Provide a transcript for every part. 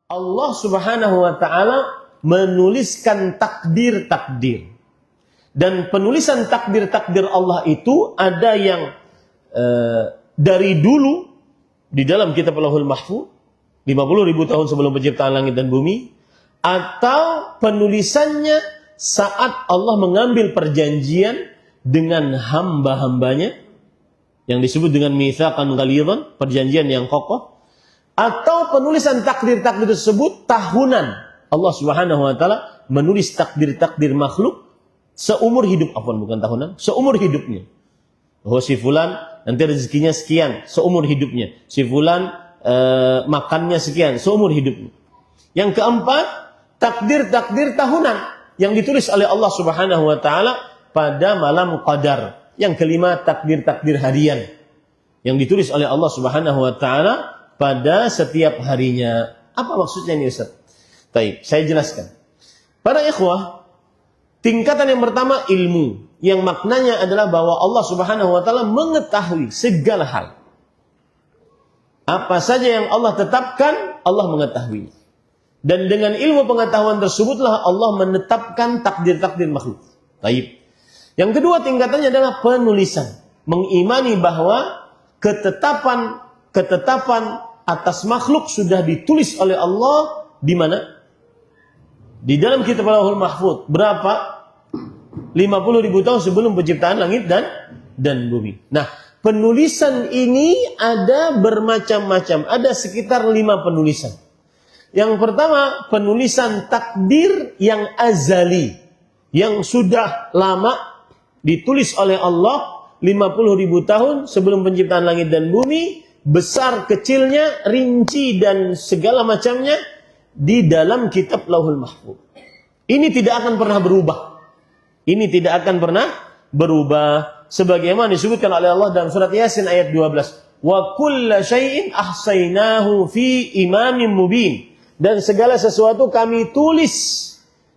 Allah Subhanahu wa taala menuliskan takdir-takdir. Dan penulisan takdir-takdir Allah itu ada yang dari dulu di dalam kitab Lauhul Mahfuz 50.000 tahun sebelum penciptaan langit dan bumi, atau penulisannya saat Allah mengambil perjanjian dengan hamba-hambanya yang disebut dengan mitsaqan ghalidhan, perjanjian yang kokoh, atau penulisan takdir-takdir tersebut tahunan. Allah Subhanahu wa taala menulis takdir-takdir makhluk seumur hidup, bukan tahunan, seumur hidupnya. Oh, si fulan nanti rezekinya sekian seumur hidupnya. Si fulan makannya sekian seumur hidupnya. Yang keempat, takdir-takdir tahunan yang ditulis oleh Allah Subhanahu wa taala pada malam qadar. Yang kelima, takdir-takdir harian yang ditulis oleh Allah Subhanahu wa taala pada setiap harinya. Apa maksudnya ini, Ustaz? Baik, saya jelaskan. Para ikhwah, tingkatan yang pertama ilmu, yang maknanya adalah bahwa Allah Subhanahu wa taala mengetahui segala hal. Apa saja yang Allah tetapkan, Allah mengetahui. Dan dengan ilmu pengetahuan tersebutlah Allah menetapkan takdir-takdir makhluk. Baik. Yang kedua tingkatannya adalah penulisan. Mengimani bahwa ketetapan atas makhluk sudah ditulis oleh Allah di mana? Di dalam kitab Lauhul Mahfuz. Berapa? 50.000 tahun sebelum penciptaan langit dan bumi. Nah, penulisan ini ada bermacam-macam. Ada sekitar 5 penulisan. Yang pertama, penulisan takdir yang azali. Yang sudah lama ditulis oleh Allah 50.000 tahun sebelum penciptaan langit dan bumi. Besar, kecilnya, rinci, dan segala macamnya di dalam kitab Lauhul Mahfuz. Ini tidak akan pernah berubah. Ini tidak akan pernah berubah. Sebagaimana disebutkan oleh Allah dalam surat Yasin ayat 12. Wa kulla syai'in ahsainahu fi imamin mubin. Dan segala sesuatu kami tulis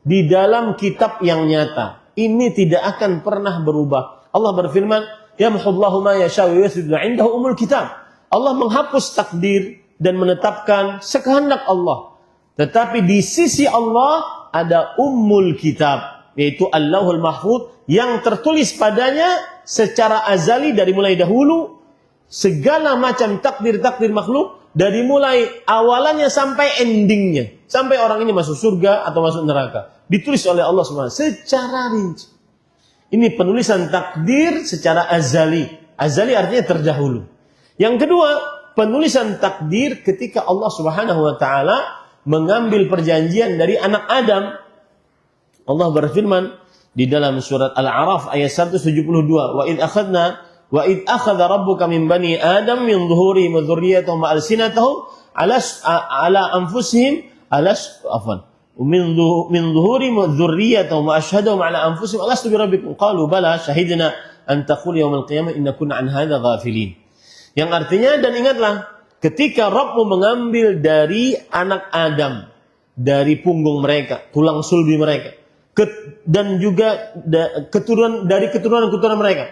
di dalam kitab yang nyata. Ini tidak akan pernah berubah. Allah berfirman, yamhullahu ma yasha'u wa yuthbitu 'indahu umul kitab. Allah menghapus takdir dan menetapkan sekehendak Allah. Tetapi di sisi Allah ada ummul kitab, yaitu Allahul Mahfuz, yang tertulis padanya secara azali dari mulai dahulu segala macam takdir-takdir makhluk, dari mulai awalannya sampai endingnya, sampai orang ini masuk surga atau masuk neraka, ditulis oleh Allah SWT secara rinci. Ini penulisan takdir secara azali. Azali artinya terdahulu. Yang kedua, penulisan takdir ketika Allah Subhanahu wa taala mengambil perjanjian dari anak Adam. Allah berfirman di dalam surat Al-A'raf ayat 172, wa id akhadha rabbuka min bani Adam min zuhurihim wa dzurriyyatahum wa alsinatahum ala anfusihim min zuhurihim wa dzurriyyatahum wa ashhadahum ala anfusihim alastu bi rabbikum qalu bala shahidna an taqulu yawmal qiyamah inna kunna an hadza ghafilin. Yang artinya, dan ingatlah ketika Rabbmu mengambil dari anak Adam, dari punggung mereka, tulang sulbi mereka, dan juga dari keturunan mereka,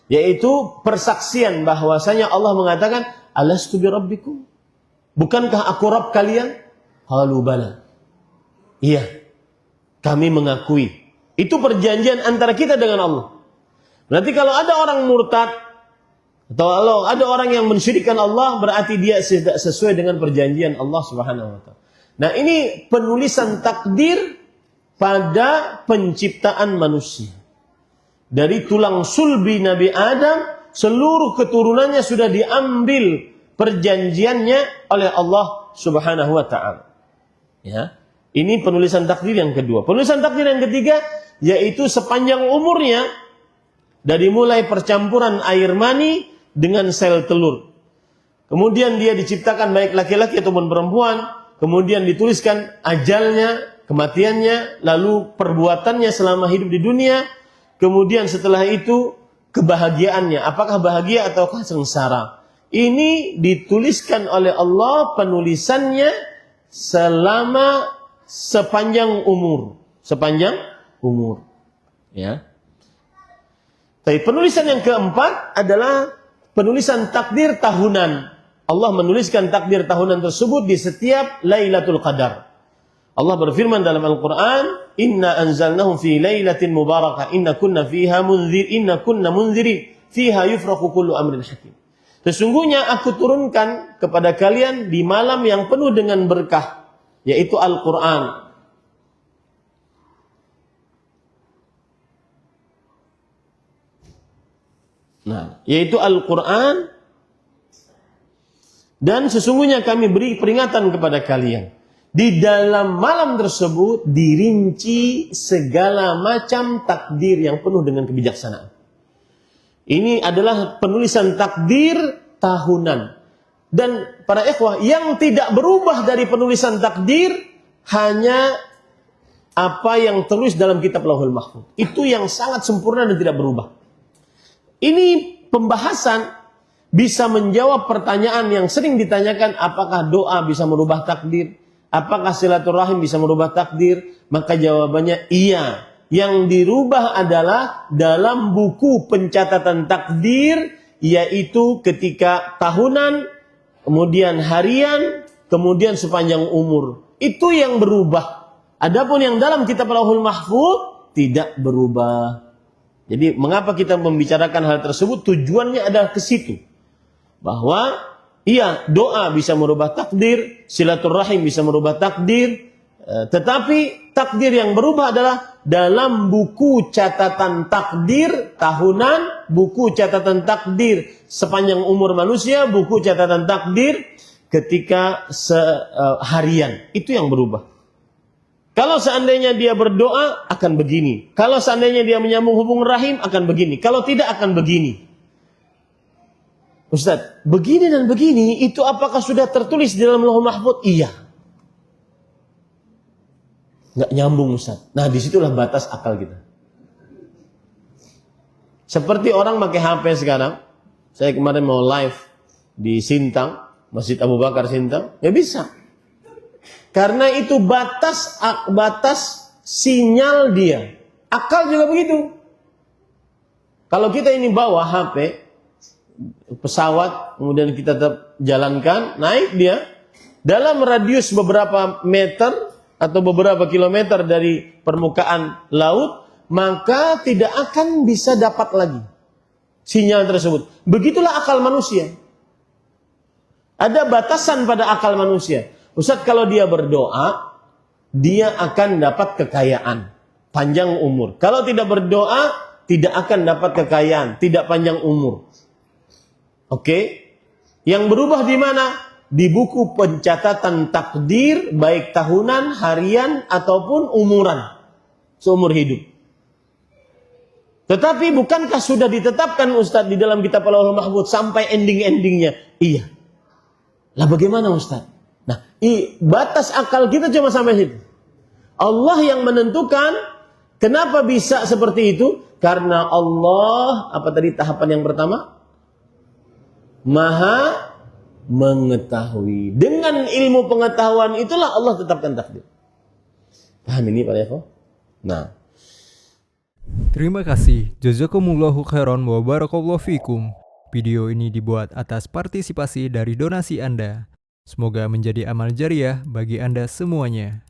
yaitu persaksian bahwasanya Allah mengatakan alastu bi rabbikum, bukankah aku Rabb kalian? Qalu bala, iya, kami mengakui. Itu perjanjian antara kita dengan Allah. Berarti kalau ada orang murtad atau kalau ada orang yang mensyirikkan Allah, berarti dia tidak sesuai dengan perjanjian Allah Subhanahu wa taala. Nah, ini penulisan takdir pada penciptaan manusia. Dari tulang sulbi Nabi Adam, seluruh keturunannya sudah diambil perjanjiannya oleh Allah Subhanahu wa taala. Ya. Ini penulisan takdir yang kedua. Penulisan takdir yang ketiga yaitu sepanjang umurnya, dari mulai percampuran air mani dengan sel telur. Kemudian dia diciptakan baik laki-laki ataupun perempuan, kemudian dituliskan ajalnya, kematiannya, lalu perbuatannya selama hidup di dunia, kemudian setelah itu kebahagiaannya, apakah bahagia ataukah sengsara. Ini dituliskan oleh Allah penulisannya selama sepanjang umur, ya. Tapi penulisan yang keempat adalah penulisan takdir tahunan, Allah menuliskan takdir tahunan tersebut di setiap Lailatul Qadar. Allah berfirman dalam Al-Quran, Inna anzalnahu fi lailatin mubarakah, inna kunna munzirin, fiha yufraku kullu amrin hakim. Sesungguhnya aku turunkan kepada kalian di malam yang penuh dengan berkah, yaitu Al-Quran. Nah, yaitu Al-Quran. Dan sesungguhnya kami beri peringatan kepada kalian. Di dalam malam tersebut dirinci segala macam takdir yang penuh dengan kebijaksanaan. Ini adalah penulisan takdir tahunan. Dan para ikhwah, yang tidak berubah dari penulisan takdir hanya apa yang tertulis dalam kitab Lauhul Mahfuz. Itu yang sangat sempurna dan tidak berubah. Ini pembahasan bisa menjawab pertanyaan yang sering ditanyakan, apakah doa bisa merubah takdir? Apakah silaturahim bisa merubah takdir? Maka jawabannya iya. Yang dirubah adalah dalam buku pencatatan takdir, yaitu ketika tahunan, kemudian harian, kemudian sepanjang umur. Itu yang berubah. Adapun yang dalam kitab Lauhul Mahfuz tidak berubah. Jadi mengapa kita membicarakan hal tersebut? Tujuannya adalah ke situ. Bahwa iya, doa bisa merubah takdir, silaturahim bisa merubah takdir, tetapi takdir yang berubah adalah dalam buku catatan takdir tahunan, buku catatan takdir sepanjang umur manusia, buku catatan takdir ketika harian. Itu yang berubah. Kalau seandainya dia berdoa akan begini. Kalau seandainya dia menyambung hubungan rahim akan begini. Kalau tidak akan begini. Ustaz, begini dan begini itu apakah sudah tertulis di dalam Lauhul Mahfuz? Iya. Nggak nyambung, Ustaz. Nah, disitulah batas akal kita. Seperti orang pakai HP sekarang. Saya kemarin mau live di Sintang, Masjid Abu Bakar Sintang, ya bisa. Karena itu batas sinyal dia. Akal juga begitu. Kalau kita ini bawa HP, pesawat, kemudian kita jalankan, naik dia, dalam radius beberapa meter atau beberapa kilometer dari permukaan laut, maka tidak akan bisa dapat lagi sinyal tersebut. Begitulah akal manusia. Ada batasan pada akal manusia. Ustaz, kalau dia berdoa, dia akan dapat kekayaan, panjang umur. Kalau tidak berdoa, tidak akan dapat kekayaan, tidak panjang umur. Oke? Yang berubah di mana? Di buku pencatatan takdir, baik tahunan, harian, ataupun umuran. Seumur hidup. Tetapi bukankah sudah ditetapkan Ustaz di dalam kitab Lauhul Mahfuz sampai ending-endingnya? Iya. Lah bagaimana Ustaz? Nah, batas akal kita cuma sampai situ. Allah yang menentukan. Kenapa bisa seperti itu? Karena Allah, apa tadi tahapan yang pertama? Maha mengetahui. Dengan ilmu pengetahuan itulah Allah tetapkan takdir. Paham ini Pak Eko? Nah. Terima kasih. Jazakumullahu khairan wa barakallahu fikum. Video ini dibuat atas partisipasi dari donasi Anda. Semoga menjadi amal jariah bagi Anda semuanya.